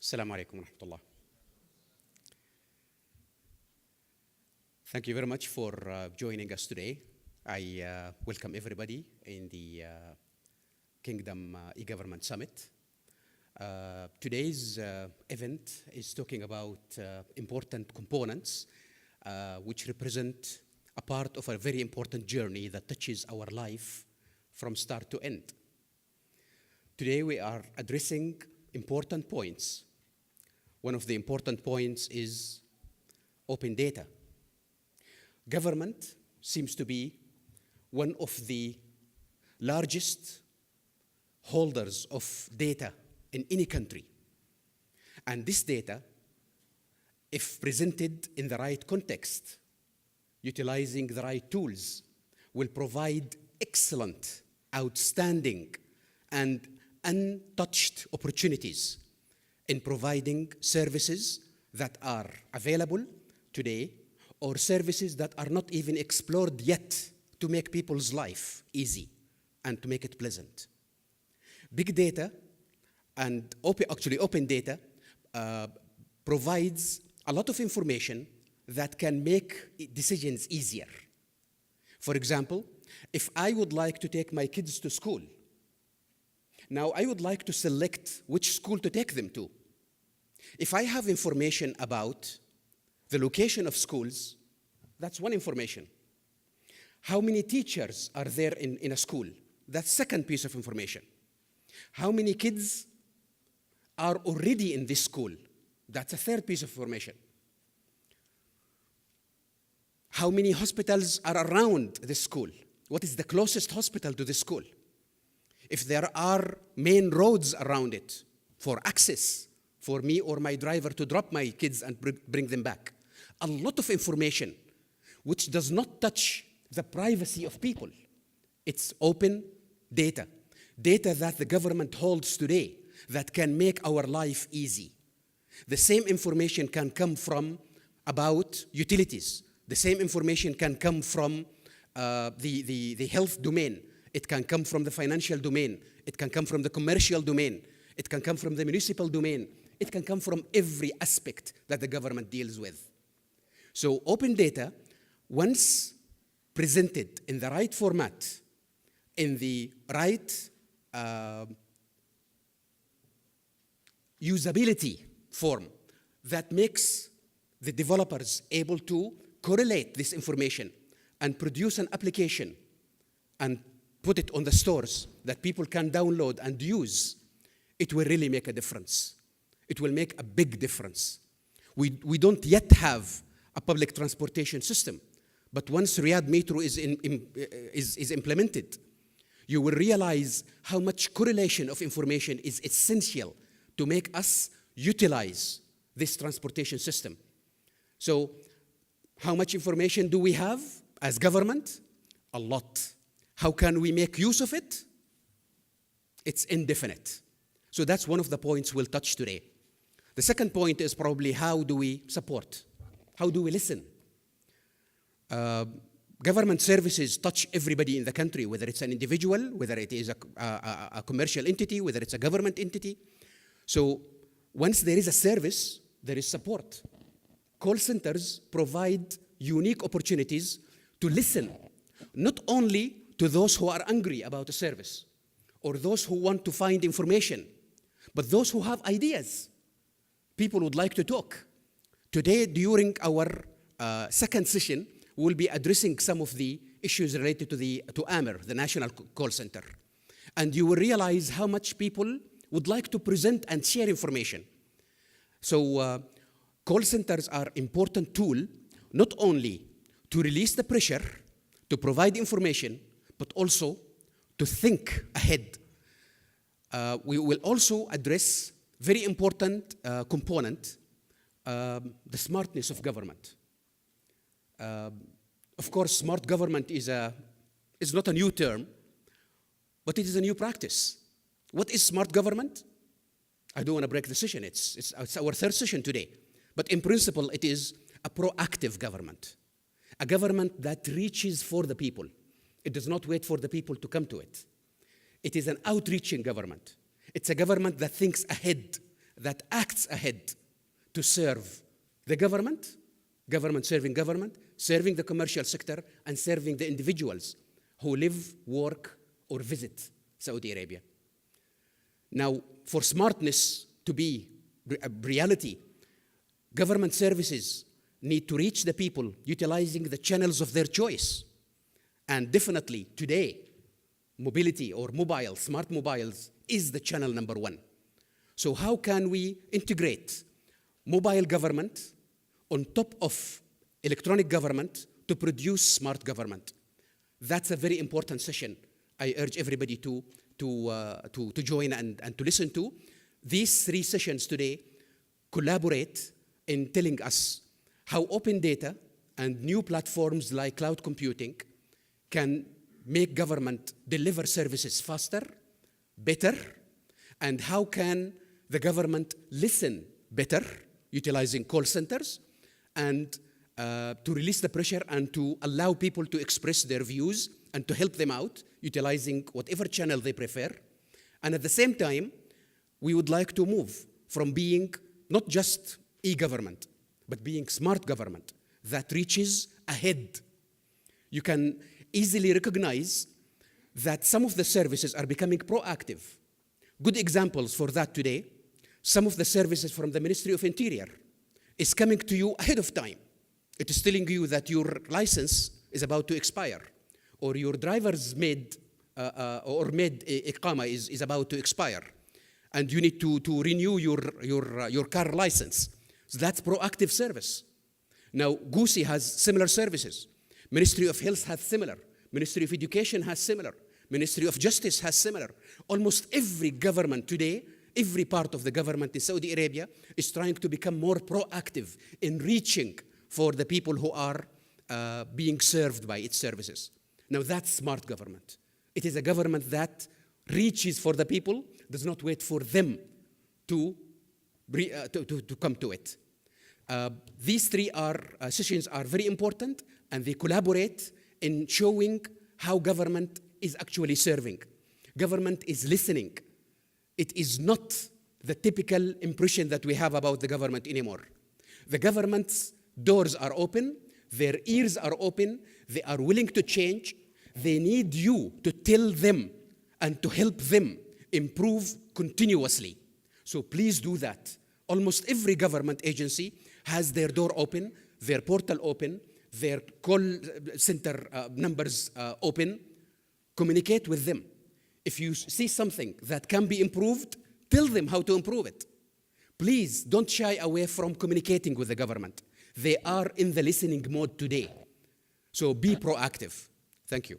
السلام عليكم ورحمة الله. Thank you very much for joining us today. I welcome everybody in the Kingdom e-Government Summit. Today's event is talking about important components which represent a part of a very important journey that touches our life from start to end. Today we are addressing important points. One of the important points is open data. Government seems to be one of the largest holders of data in any country. And this data, if presented in the right context, utilizing the right tools, will provide excellent, outstanding, and untouched opportunities in providing services that are available today or services that are not even explored yet to make people's life easy and to make it pleasant. Big data and open data provides a lot of information that can make decisions easier. For example, if I would like to take my kids to school, now I would like to select which school to take them to. If I have information about the location of schools, that's one information. How many teachers are there in a school? That's second piece of information. How many kids are already in this school? That's a third piece of information. How many hospitals are around this school? What is the closest hospital to this school? If there are main roads around it for access for me or my driver to drop my kids and bring them back. A lot of information which does not touch the privacy of people. It's open data. Data that the government holds today that can make our life easy. The same information can come from about utilities. The same information can come from the health domain. It can come from the financial domain. It can come from the commercial domain. It can come from the municipal domain. It can come from every aspect that the government deals with. So open data, once presented in the right format, in the right usability form, that makes the developers able to correlate this information and produce an application and put it on the stores that people can download and use, it will really make a difference. It will make a big difference. We don't yet have a public transportation system, but once Riyadh Metro is implemented, you will realize how much correlation of information is essential to make us utilize this transportation system. So, how much information do we have as government? A lot. How can we make use of it? It's indefinite. So that's one of the points we'll touch today. The second point is probably how do we support? How do we listen? Government services touch everybody in the country, whether it's an individual, whether it is a commercial entity, whether it's a government entity. So once there is a service, there is support. Call centers provide unique opportunities to listen, not only to those who are angry about a service or those who want to find information, but those who have ideas. People would like to talk. Today, during our second session, we'll be addressing some of the issues related to AMER, the National Call Center. And you will realize how much people would like to present and share information. So call centers are an important tool, not only to release the pressure, to provide information, but also to think ahead. We will also address very important component, the smartness of government. Of course, smart government is not a new term, but it is a new practice. What is smart government? I don't want to break the session. It's our third session today. But in principle, it is a proactive government, a government that reaches for the people. It does not wait for the people to come to it. It is an outreaching government. It's a government that thinks ahead, that acts ahead to serve the government, government serving government, serving the commercial sector, and serving the individuals who live, work, or visit Saudi Arabia. Now, for smartness to be a reality, government services need to reach the people utilizing the channels of their choice. And definitely today, mobility or mobile, smart mobiles is the channel number one. So how can we integrate mobile government on top of electronic government to produce smart government? That's a very important session. I urge everybody to join and to listen to. These 3 sessions today collaborate in telling us how open data and new platforms like cloud computing can make government deliver services faster, better, and how can the government listen better, utilizing call centers, and to release the pressure and to allow people to express their views and to help them out, utilizing whatever channel they prefer. And at the same time, we would like to move from being not just e-government, but being smart government that reaches ahead. You can easily recognize that some of the services are becoming proactive. Good examples for that today, some of the services from the Ministry of Interior is coming to you ahead of time. It is telling you that your license is about to expire, or your driver's maid iqama is about to expire, and you need to renew your car license. So that's proactive service. Now, GUSI has similar services. Ministry of Health has similar. Ministry of Education has similar. Ministry of Justice has similar. Almost every government today, every part of the government in Saudi Arabia is trying to become more proactive in reaching for the people who are being served by its services. Now that's smart government. It is a government that reaches for the people, does not wait for them to come to it. These 3 sessions are very important, and they collaborate in showing how government is actually serving. Government is listening. It is not the typical impression that we have about the government anymore. The government's doors are open, their ears are open, they are willing to change. They need you to tell them and to help them improve continuously. So please do that. Almost every government agency has their door open, their portal open, their call center numbers open. Communicate with them. If you see something that can be improved, tell them how to improve it. Please don't shy away from communicating with the government. They are in the listening mode today. So be proactive. Thank you.